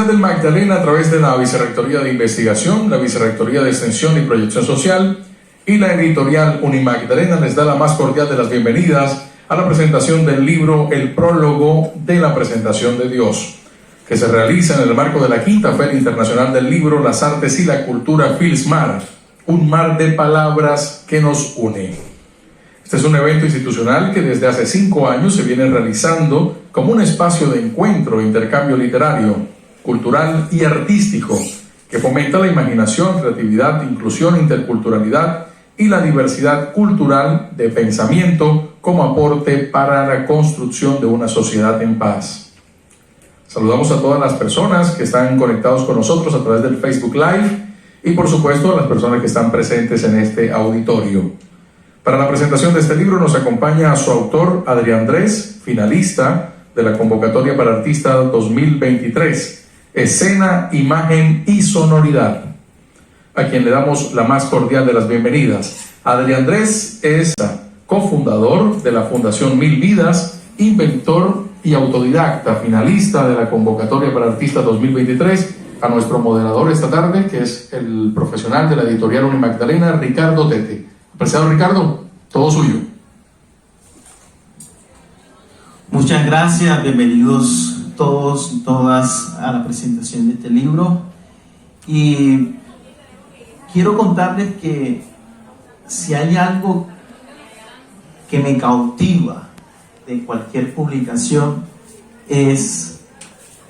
del Magdalena, a través de la Vicerrectoría de Investigación, la Vicerrectoría de Extensión y Proyección Social y la editorial Unimagdalena les da la más cordial de las bienvenidas a la presentación del libro El prólogo de la presentación de Dios, que se realiza en el marco de la Quinta Feria Internacional del Libro, las Artes y la Cultura Filsmar, un mar de palabras que nos une. Este es un evento institucional que desde hace 5 años se viene realizando como un espacio de encuentro e intercambio literario, cultural y artístico que fomenta la imaginación, creatividad, inclusión, interculturalidad y la diversidad cultural de pensamiento como aporte para la construcción de una sociedad en paz. Saludamos a todas las personas que están conectados con nosotros a través del Facebook Live y por supuesto a las personas que están presentes en este auditorio. Para la presentación de este libro nos acompaña su autor Adrián Andrés, finalista de la convocatoria para artista 2023, Escena, Imagen y Sonoridad, a quien le damos la más cordial de las bienvenidas. Adrián Andrés es cofundador de la Fundación Mil Vidas, inventor y autodidacta, finalista de la convocatoria para artista 2023, a nuestro moderador esta tarde, que es el profesional de la editorial Unimagdalena, Ricardo Tete. Apreciado Ricardo, todo suyo. Muchas gracias, bienvenidos todos y todas a la presentación de este libro. Y quiero contarles que si hay algo que me cautiva de cualquier publicación es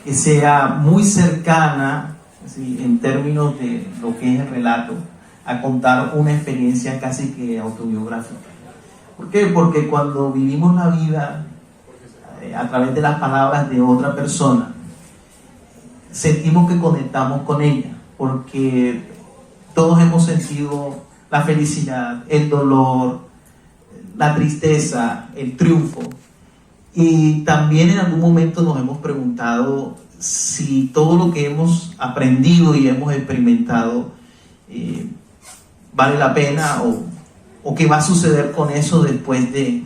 que sea muy cercana, así, en términos de lo que es el relato, a contar una experiencia casi que autobiográfica. ¿Por qué? Porque cuando vivimos la vida a través de las palabras de otra persona, sentimos que conectamos con ella, porque todos hemos sentido la felicidad, el dolor, la tristeza, el triunfo, y también en algún momento nos hemos preguntado si todo lo que hemos aprendido y hemos experimentado vale la pena o qué va a suceder con eso después de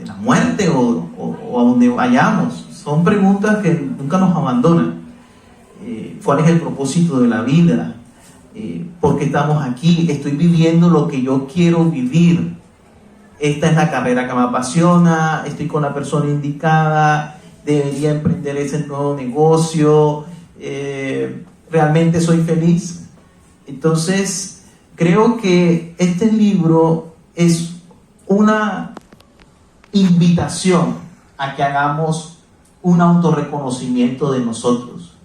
la muerte o a donde vayamos. Son preguntas que nunca nos abandonan. ¿Cuál es el propósito de la vida? ¿Por qué estamos aquí? ¿Estoy viviendo lo que yo quiero vivir? ¿Esta es la carrera que me apasiona? ¿Estoy con la persona indicada? ¿Debería emprender ese nuevo negocio? ¿Realmente soy feliz? Entonces, creo que este libro es una invitación a que hagamos un autorreconocimiento de nosotros,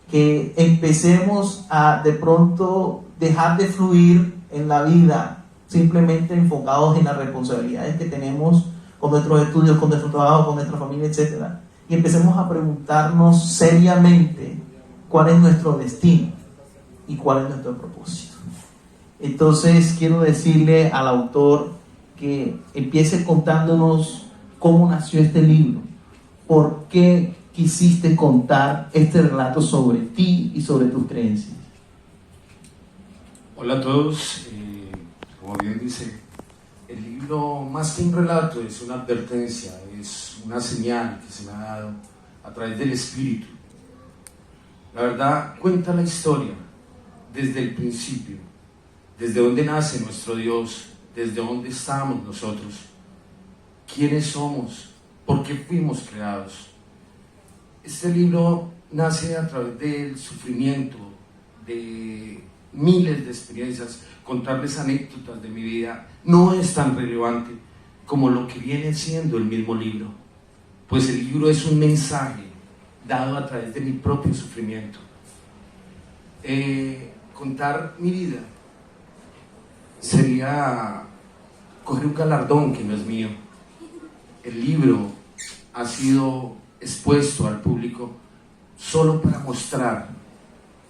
que empecemos a de pronto dejar de fluir en la vida simplemente enfocados en las responsabilidades que tenemos con nuestros estudios, con nuestro trabajo, con nuestra familia, etc. Y empecemos a preguntarnos seriamente cuál es nuestro destino y cuál es nuestro propósito. Entonces quiero decirle al autor que empiece contándonos cómo nació este libro, por qué quisiste contar este relato sobre ti y sobre tus creencias. Hola a todos, como bien dice, el libro más que un relato es una advertencia, es una señal que se me ha dado a través del Espíritu. La verdad cuenta la historia desde el principio, desde dónde nace nuestro Dios, desde dónde estamos nosotros, quiénes somos, por qué fuimos creados. Este libro nace a través del sufrimiento, de miles de experiencias. Contarles anécdotas de mi vida no es tan relevante como lo que viene siendo el mismo libro, pues el libro es un mensaje dado a través de mi propio sufrimiento. Contar mi vida sería coger un galardón que no es mío. El libro ha sido expuesto al público solo para mostrar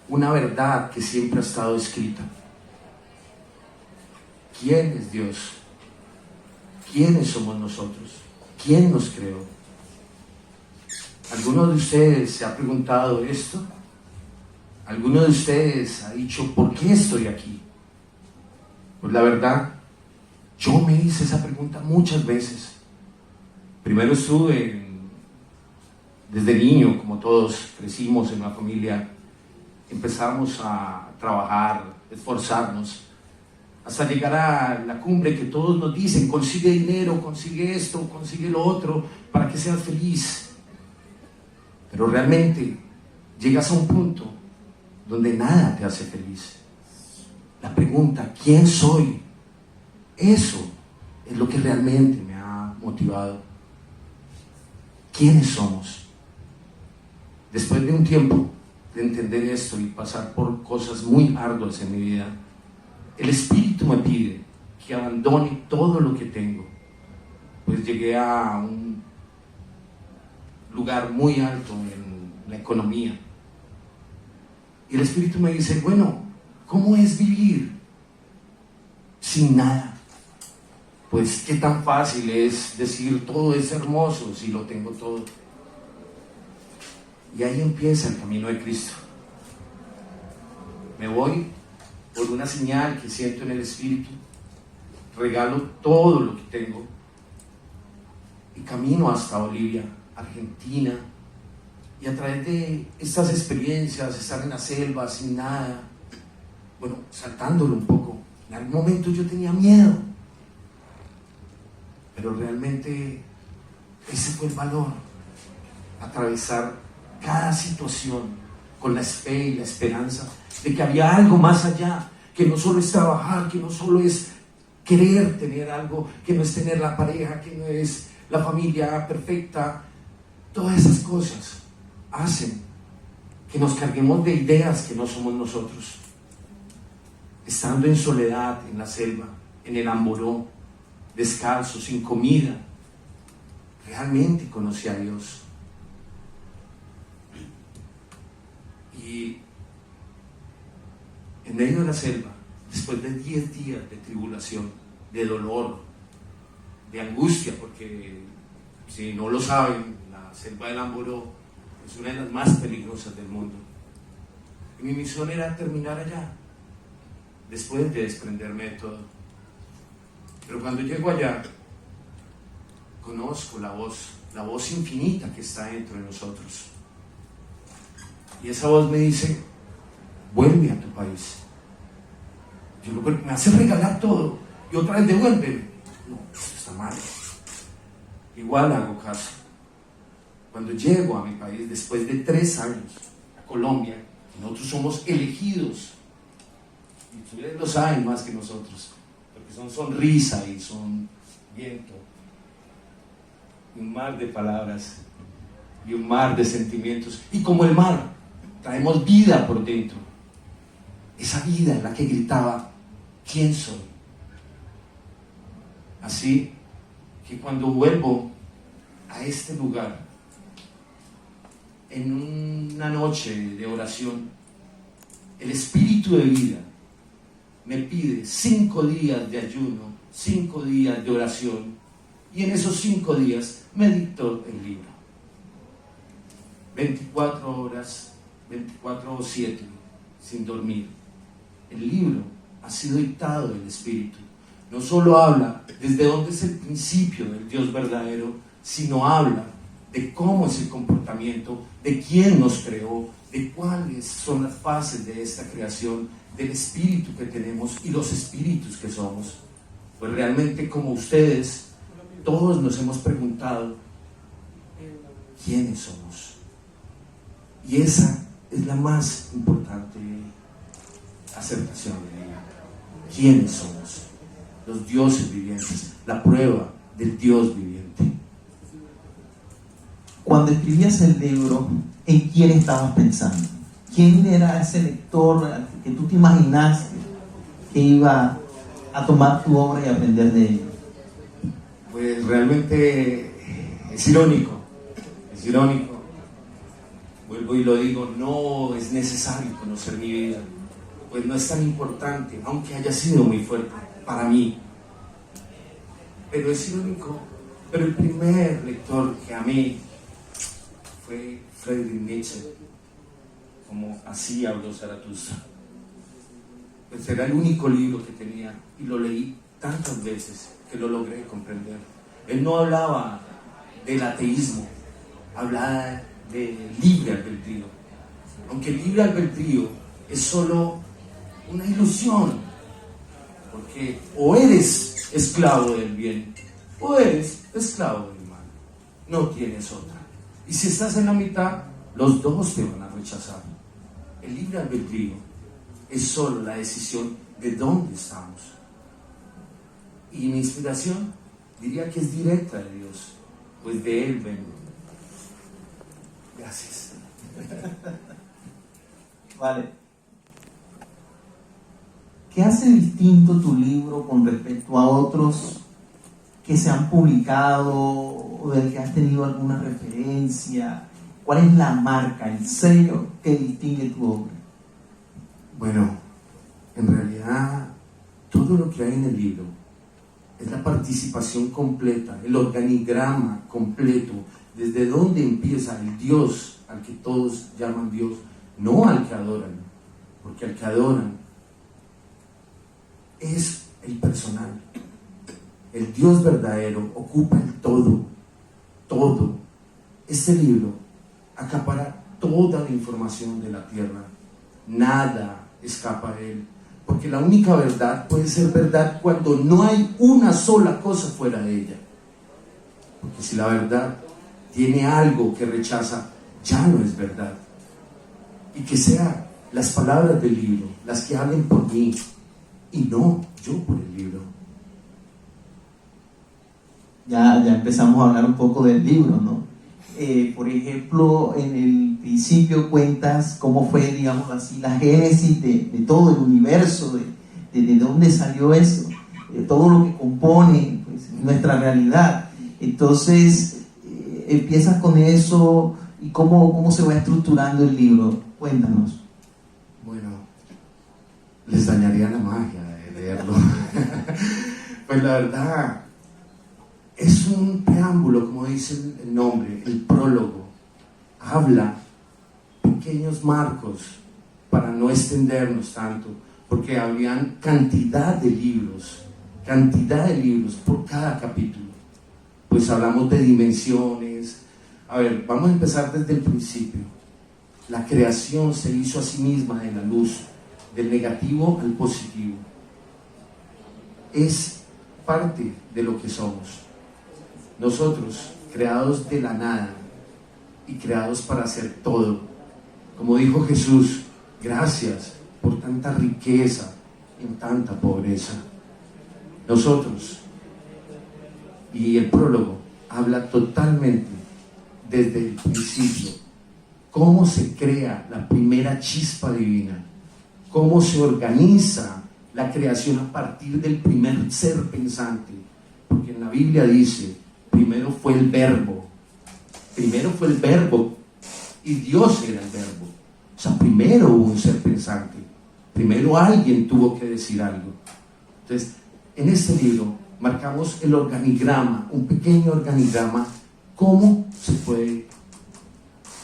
una verdad que siempre ha estado escrita. ¿Quién es Dios? ¿Quiénes somos nosotros? ¿Quién nos creó? ¿Alguno de ustedes se ha preguntado esto? ¿Alguno de ustedes ha dicho, ¿por qué estoy aquí? Pues la verdad, yo me hice esa pregunta muchas veces. Primero estuve desde niño, como todos crecimos en una familia, empezamos a trabajar, esforzarnos, hasta llegar a la cumbre que todos nos dicen: consigue dinero, consigue esto, consigue lo otro, para que seas feliz. Pero realmente llegas a un punto donde nada te hace feliz. La pregunta, ¿quién soy? Eso es lo que realmente me ha motivado. ¿Quiénes somos? Después de un tiempo de entender esto y pasar por cosas muy arduas en mi vida, el Espíritu me pide que abandone todo lo que tengo. Pues llegué a un lugar muy alto en la economía. Y el Espíritu me dice: bueno, ¿cómo es vivir sin nada? Pues qué tan fácil es decir todo es hermoso si lo tengo todo. Y ahí empieza el camino de Cristo. Me voy por una señal que siento en el Espíritu, regalo todo lo que tengo y camino hasta Bolivia, Argentina. Y a través de estas experiencias, estar en la selva sin nada, bueno, saltándolo un poco, en algún momento yo tenía miedo, pero realmente ese fue el valor: atravesar cada situación con la fe y la esperanza de que había algo más allá, que no solo es trabajar, que no solo es querer tener algo, que no es tener la pareja, que no es la familia perfecta. Todas esas cosas hacen que nos carguemos de ideas que no somos nosotros. Estando en soledad, en la selva, en el Amboró, descalzo, sin comida, realmente conocí a Dios. Y en medio de la selva, después de 10 días de tribulación, de dolor, de angustia, porque si no lo saben, la selva del Amboró es una de las más peligrosas del mundo. Y mi misión era terminar allá, después de desprenderme de todo. Pero cuando llego allá, conozco la voz infinita que está dentro de nosotros. Y esa voz me dice: vuelve a tu país. Yo digo: pero me hace regalar todo y otra vez devuélveme. No, esto está mal. Igual hago caso. Cuando llego a mi país, después de 3 años, a Colombia, nosotros somos elegidos, y ustedes lo saben más que nosotros, porque son sonrisa y son viento, y un mar de palabras y un mar de sentimientos, y como el mar, traemos vida por dentro. Esa vida en la que gritaba: ¿quién soy? Así que cuando vuelvo a este lugar, en una noche de oración, el Espíritu de vida me pide 5 días de ayuno, 5 días de oración, y en esos 5 días me dictó el libro. 24 horas, 24/7, sin dormir. El libro ha sido dictado del Espíritu. No solo habla desde dónde es el principio del Dios verdadero, sino habla de cómo es el comportamiento, de quién nos creó, de cuáles son las fases de esta creación, del espíritu que tenemos y los espíritus que somos. Pues realmente, como ustedes, todos nos hemos preguntado: ¿quiénes somos? Y esa es la más importante aceptación de ella. ¿Quiénes somos? Los dioses vivientes, la prueba del Dios viviente. Cuando escribías el libro, ¿en quién estabas pensando? ¿Quién era ese lector que tú te imaginaste que iba a tomar tu obra y aprender de ella? Pues realmente es irónico. Vuelvo y lo digo: no es necesario conocer mi vida, pues no es tan importante, aunque haya sido muy fuerte para mí. Pero es irónico, pero el primer lector que amé fue Friedrich Nietzsche, como Así habló Zaratustra. Pues era el único libro que tenía y lo leí tantas veces que lo logré comprender. Él no hablaba del ateísmo, hablaba de libre albedrío. Aunque el libre albedrío es solo una ilusión, porque o eres esclavo del bien o eres esclavo del mal, no tienes otra. Y si estás en la mitad, los dos te van a rechazar. El libre albedrío es solo la decisión de dónde estamos. Y mi inspiración diría que es directa de Dios, pues de Él vengo. Gracias. Vale. ¿Qué hace distinto tu libro con respecto a otros que se han publicado o del que has tenido alguna referencia? ¿Cuál es la marca, el sello que distingue tu obra? Bueno, en realidad todo lo que hay en el libro es la participación completa, el organigrama completo, desde dónde empieza el Dios al que todos llaman Dios, no al que adoran, porque al que adoran es el personal. El Dios verdadero ocupa el todo, todo. Este libro acapara toda la información de la tierra, nada escapa de él, porque la única verdad puede ser verdad cuando no hay una sola cosa fuera de ella. Porque si la verdad tiene algo que rechaza, ya no es verdad. Y que sean las palabras del libro las que hablen por mí y no yo por el libro. Ya empezamos a hablar un poco del libro, ¿no? Por ejemplo, en el principio cuentas cómo fue, digamos así, la génesis de todo el universo, de dónde salió eso, todo lo que compone pues, nuestra realidad. Entonces, empiezas con eso y cómo se va estructurando el libro. Cuéntanos. Bueno, les dañaría la magia de leerlo. Pues la verdad, es un preámbulo, como dice el nombre, el prólogo. Habla pequeños marcos para no extendernos tanto, porque habrían cantidad de libros por cada capítulo. Pues hablamos de dimensiones. A ver, vamos a empezar desde el principio. La creación se hizo a sí misma de la luz, del negativo al positivo. Es parte de lo que somos. Nosotros, creados de la nada y creados para hacer todo. Como dijo Jesús, gracias por tanta riqueza en tanta pobreza. Nosotros, y el prólogo habla totalmente desde el principio, cómo se crea la primera chispa divina, cómo se organiza la creación a partir del primer ser pensante, porque en la Biblia dice, primero fue el verbo y Dios era el verbo. O sea, primero hubo un ser pensante, primero alguien tuvo que decir algo. Entonces, en este libro marcamos el organigrama, un pequeño organigrama, cómo se puede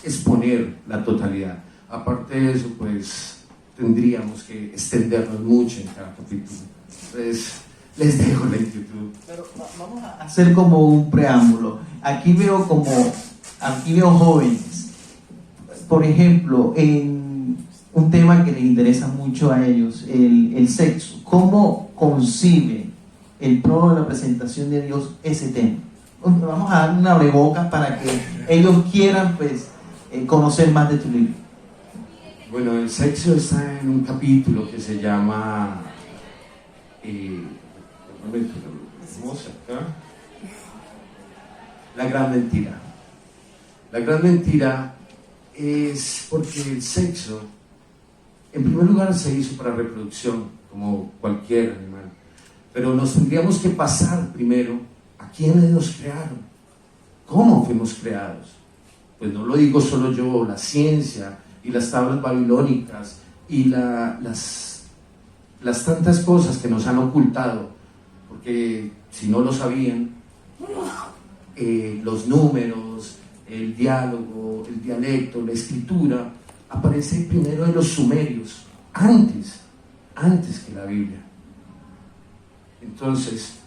exponer la totalidad. Aparte de eso, pues tendríamos que extendernos mucho en cada capítulo. Entonces, les dejo la inquietud. Pero vamos a hacer como un preámbulo. Aquí veo jóvenes. Por ejemplo, en un tema que les interesa mucho a ellos, el sexo. ¿Cómo concibe el prólogo de la presentación de Dios ese tema? Vamos a dar una abrebocas para que ellos quieran pues, conocer más de tu libro. Bueno, el sexo está en un capítulo que se llama La gran mentira. La gran mentira es porque el sexo, en primer lugar, se hizo para reproducción, como cualquier animal. Pero nos tendríamos que pasar primero a quiénes nos crearon, cómo fuimos creados. Pues no lo digo solo yo, la ciencia y las tablas babilónicas y las tantas cosas que nos han ocultado, porque si no lo sabían, los números, el diálogo, el dialecto, la escritura, aparece primero en los sumerios, antes que la Biblia. Entonces,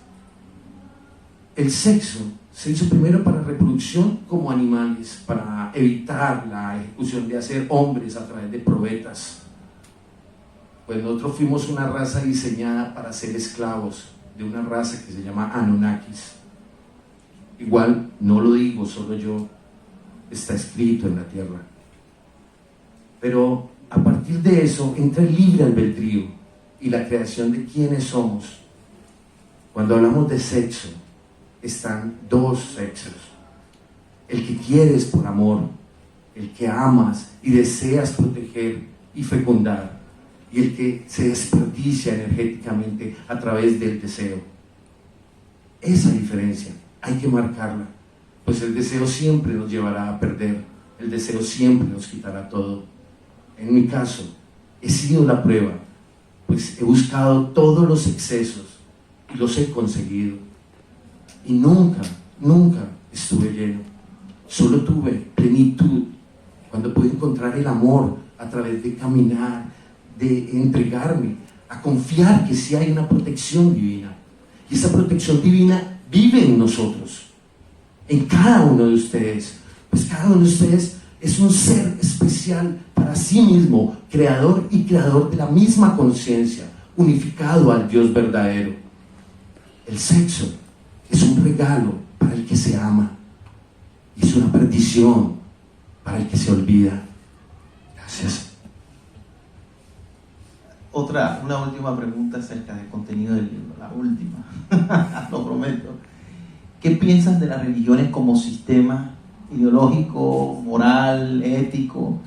el sexo Se hizo primero para reproducción como animales, para evitar la ejecución de hacer hombres a través de probetas. Pues nosotros fuimos una raza diseñada para ser esclavos de una raza que se llama Anunnakis. Igual, no lo digo solo yo, está escrito en la tierra. Pero a partir de eso entra el libre albedrío y la creación de quiénes somos. Cuando hablamos de sexo, están dos sexos. El que quieres por amor, el que amas y deseas proteger y fecundar, y el que se desperdicia energéticamente a través del deseo. Esa diferencia hay que marcarla, pues el deseo siempre nos llevará a perder, el deseo siempre nos quitará todo. En mi caso, he sido la prueba, pues he buscado todos los excesos y los he conseguido. Y nunca estuve lleno. Solo tuve plenitud cuando pude encontrar el amor a través de caminar, de entregarme, a confiar que sí hay una protección divina. Y esa protección divina vive en nosotros, en cada uno de ustedes. Pues cada uno de ustedes es un ser especial para sí mismo, creador y creador de la misma conciencia, unificado al Dios verdadero. El sexo es un regalo para el que se ama y es una perdición para el que se olvida. Gracias. Una última pregunta acerca del contenido del libro, la última, lo prometo. ¿Qué piensas de las religiones como sistema ideológico, moral, ético?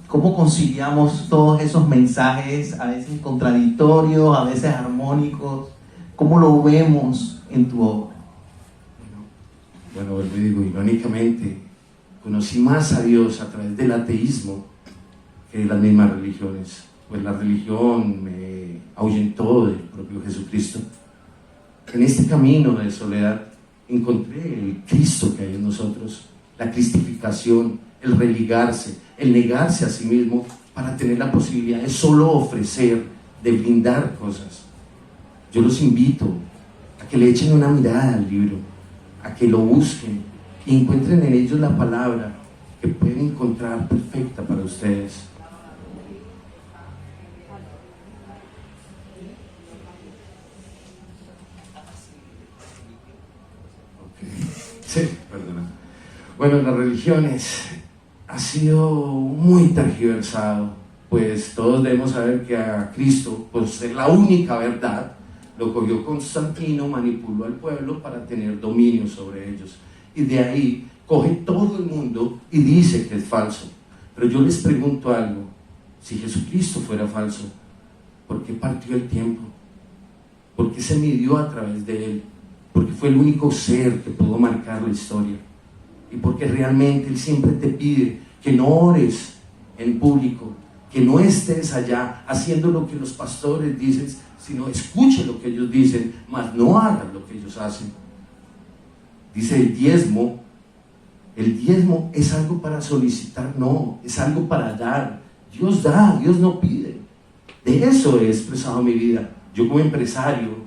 ¿Cómo conciliamos todos esos mensajes, a veces contradictorios, a veces armónicos? ¿Cómo lo vemos en tu obra? Bueno, vuelvo y digo, irónicamente, conocí más a Dios a través del ateísmo que de las mismas religiones. Pues la religión me ahuyentó del propio Jesucristo. En este camino de soledad encontré el Cristo que hay en nosotros, la cristificación, el religarse, el negarse a sí mismo para tener la posibilidad de solo ofrecer, de brindar cosas. Yo los invito a que le echen una mirada al libro, a que lo busquen y encuentren en ellos la palabra que pueden encontrar perfecta para ustedes. Sí, perdona. Bueno, las religiones ha sido muy tergiversado, pues todos debemos saber que a Cristo, por ser la única verdad, lo cogió Constantino, manipuló al pueblo para tener dominio sobre ellos. Y de ahí coge todo el mundo y dice que es falso. Pero yo les pregunto algo, si Jesucristo fuera falso, ¿por qué partió el tiempo? ¿Por qué se midió a través de él? Porque fue el único ser que pudo marcar la historia. Y porque realmente Él siempre te pide que no ores en público, que no estés allá haciendo lo que los pastores dicen, sino escuche lo que ellos dicen, mas no hagas lo que ellos hacen. Dice el diezmo es algo para solicitar, no, es algo para dar. Dios da, Dios no pide. De eso he expresado mi vida. Yo como empresario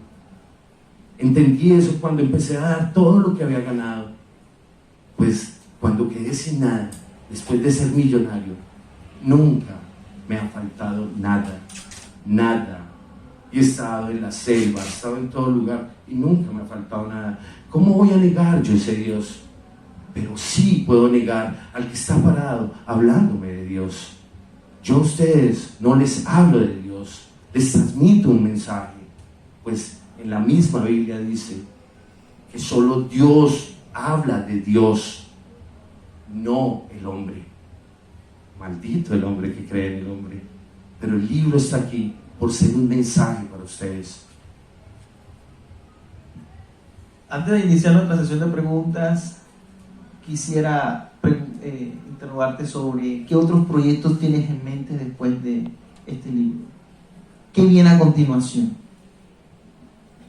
entendí eso cuando empecé a dar todo lo que había ganado. Pues cuando quedé sin nada, después de ser millonario, nunca me ha faltado nada, nada. Y he estado en la selva, he estado en todo lugar y nunca me ha faltado nada. ¿Cómo voy a negar yo ese Dios? Pero sí puedo negar al que está parado hablándome de Dios. Yo a ustedes no les hablo de Dios, les transmito un mensaje, pues en la misma Biblia dice que solo Dios habla de Dios, no el hombre. Maldito el hombre que cree en el hombre. Pero el libro está aquí por ser un mensaje para ustedes. Antes de iniciar nuestra sesión de preguntas, quisiera interrogarte sobre qué otros proyectos tienes en mente después de este libro. ¿Qué viene a continuación?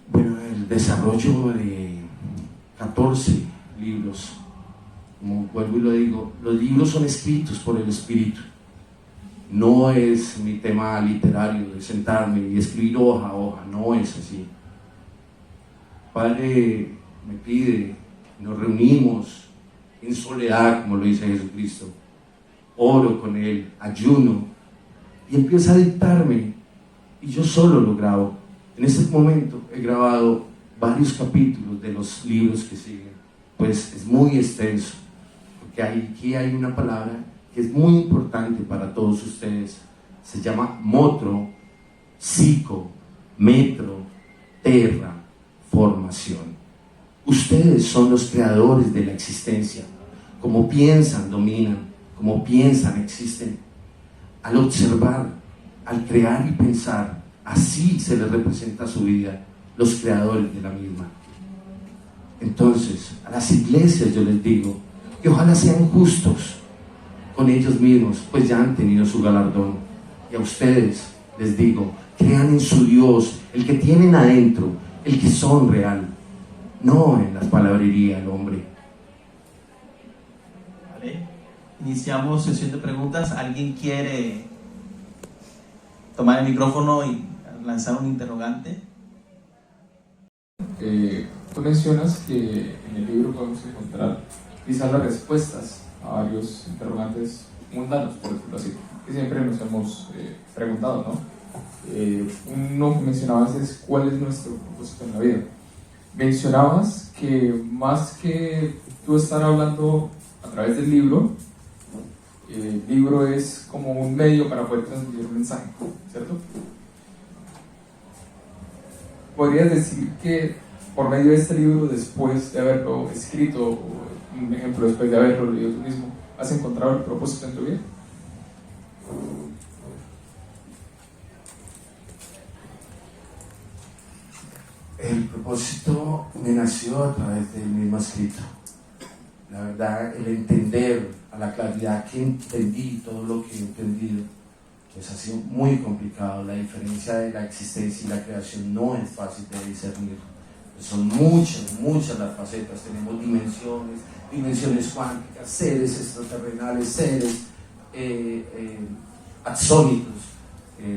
Bueno, el desarrollo de 14 libros. Como vuelvo y lo digo, los libros son escritos por el Espíritu. No es mi tema literario de sentarme y escribir hoja a hoja, no es así. Padre, me pide, nos reunimos en soledad, como lo dice Jesucristo, oro con Él, ayuno, y empieza a dictarme, y yo solo lo grabo. En este momento he grabado varios capítulos de los libros que siguen, pues es muy extenso, porque aquí hay una palabra que es muy importante para todos ustedes. Se llama motro, psico, metro, terra, formación. Ustedes son los creadores de la existencia. Como piensan, dominan. Como piensan, existen. Al observar, al crear y pensar, así se les representa su vida, los creadores de la misma. Entonces, a las iglesias yo les digo que ojalá sean justos con ellos mismos, pues ya han tenido su galardón. Y a ustedes les digo, crean en su Dios, el que tienen adentro, el que son real, no en las palabrerías del hombre. Vale. Iniciamos sesión de preguntas. ¿Alguien quiere tomar el micrófono y lanzar un interrogante? Tú mencionas que en el libro podemos encontrar quizás las respuestas a varios interrogantes mundanos, por decirlo así, que siempre nos hemos preguntado, ¿no? Uno que mencionabas es cuál es nuestro propósito en la vida. Mencionabas que más que tú estar hablando a través del libro, el libro es como un medio para poder transmitir un mensaje, ¿cierto? ¿Podrías decir que por medio de este libro, después de haberlo escrito, o un ejemplo, después de haberlo leído tú mismo, has encontrado el propósito en tu vida? El propósito me nació a través del mismo escrito. La verdad, el entender a la claridad que entendí todo lo que he entendido, pues ha sido muy complicado. La diferencia de la existencia y la creación no es fácil de discernir. Son muchas las facetas. Tenemos dimensiones cuánticas, seres extraterrenales, seres adsónitos.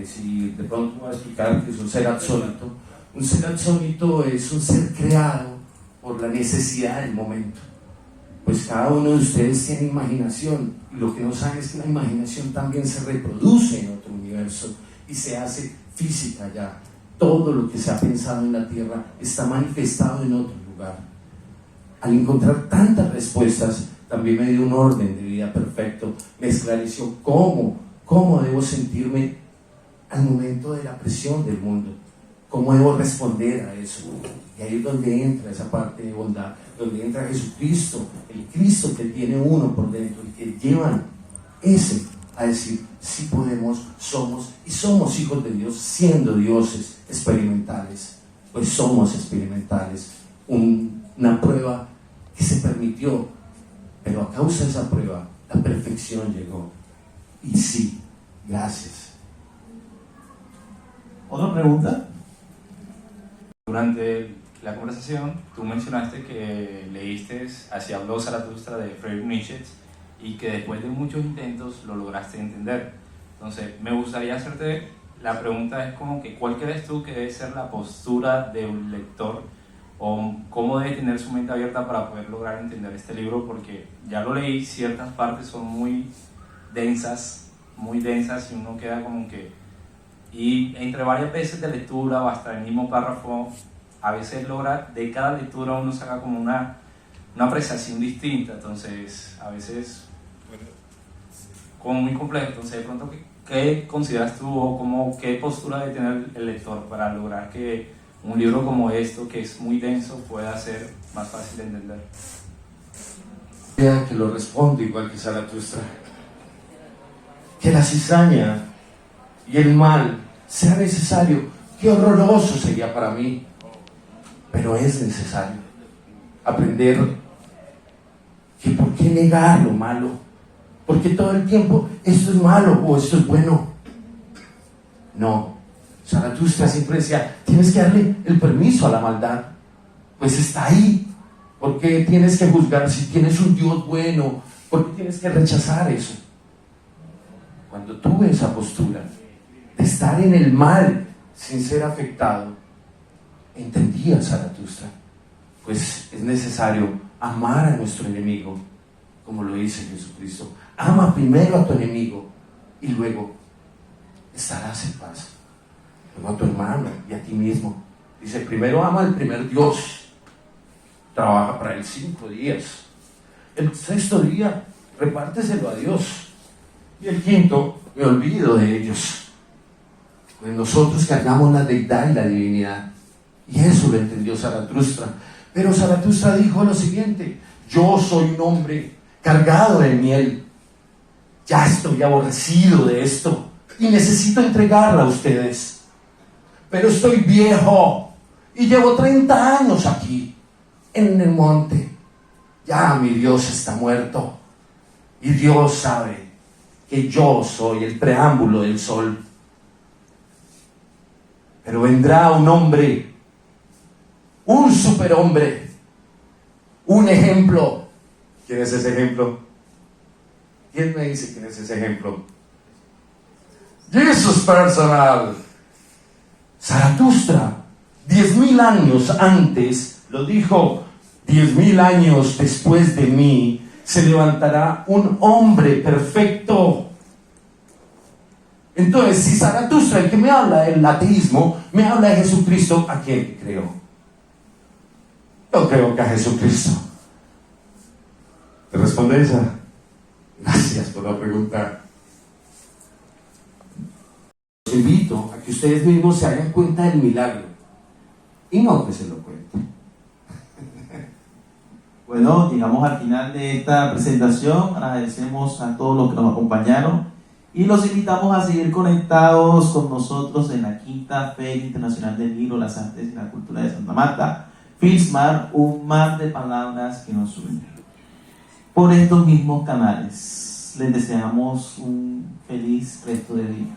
Si de pronto voy a explicar que es un ser adsónito. Un ser adsónito es un ser creado por la necesidad del momento. Pues cada uno de ustedes tiene imaginación, y lo que no saben es que la imaginación también se reproduce en otro universo y se hace física ya. Todo lo que se ha pensado en la Tierra está manifestado en otro lugar. Al encontrar tantas respuestas, también me dio un orden de vida perfecto. Me esclareció cómo debo sentirme al momento de la presión del mundo. ¿Cómo debo responder a eso? Y ahí es donde entra esa parte de bondad, donde entra Jesucristo, el Cristo que tiene uno por dentro, y que llevan ese a decir, sí podemos, somos hijos de Dios, siendo dioses experimentales, pues somos experimentales. Una prueba que se permitió, pero a causa de esa prueba, la perfección llegó. Y sí, gracias. ¿Otra pregunta? Durante la conversación, tú mencionaste que leíste Así habló Zaratustra de Friedrich Nietzsche y que después de muchos intentos lo lograste entender. Entonces, me gustaría hacerte la pregunta, es como que ¿cuál crees tú que debe ser la postura de un lector o cómo debe tener su mente abierta para poder lograr entender este libro? Porque ya lo leí, ciertas partes son muy densas y uno queda como que... Y entre varias veces de lectura o hasta el mismo párrafo, a veces logra, de cada lectura uno saca como una apreciación distinta. Entonces, a veces, como muy complejo. Entonces, de pronto, ¿qué consideras tú o qué postura debe tener el lector para lograr que un libro como esto, que es muy denso, pueda ser más fácil de entender? Que lo respondo igual que Zaratustra. Que la cizaña y el mal sea necesario. Qué horroroso sería para mí, pero es necesario aprender que por qué negar lo malo, porque todo el tiempo esto es malo o esto es bueno. No, Zaratustra siempre decía, tienes que darle el permiso a la maldad, pues está ahí. ¿Por qué tienes que juzgar si tienes un Dios bueno? ¿Por qué tienes que rechazar eso? Cuando tuve esa postura de estar en el mal sin ser afectado, entendí a Zaratustra. pues es necesario amar a nuestro enemigo, como lo dice Jesucristo. Ama primero a tu enemigo y luego estarás en paz. Luego a tu hermano y a ti mismo. Dice, primero ama al primer Dios. Trabaja para él 5 días. El 6º día, repárteselo a Dios. Y el 5º, me olvido de ellos. Pues nosotros cargamos la deidad y la divinidad. Y eso lo entendió Zaratustra. Pero Zaratustra dijo lo siguiente: yo soy un hombre cargado de miel. Ya estoy aborrecido de esto y necesito entregarla a ustedes. Pero estoy viejo y llevo 30 años aquí, en el monte. Ya mi Dios está muerto y Dios sabe que yo soy el preámbulo del sol. Pero vendrá un hombre, un superhombre, un ejemplo. ¿Quién es ese ejemplo? ¿Quién me dice quién es ese ejemplo? Jesús personal. Zaratustra, 10.000 años antes, lo dijo: 10.000 años después de mí, se levantará un hombre perfecto. Entonces, si Zaratustra, el que me habla del ateísmo, me habla de Jesucristo, ¿a quién creo? Yo creo que a Jesucristo. ¿Te responde esa? Gracias por la pregunta. Los invito a que ustedes mismos se hagan cuenta del milagro y no que se lo cuenten. Bueno, llegamos al final de esta presentación. Agradecemos a todos los que nos acompañaron y los invitamos a seguir conectados con nosotros en la quinta Feria Internacional del Libro, las Artes y la Cultura de Santa Marta, Filsmar, un mar de palabras que nos unen. Por estos mismos canales, les deseamos un feliz resto de día.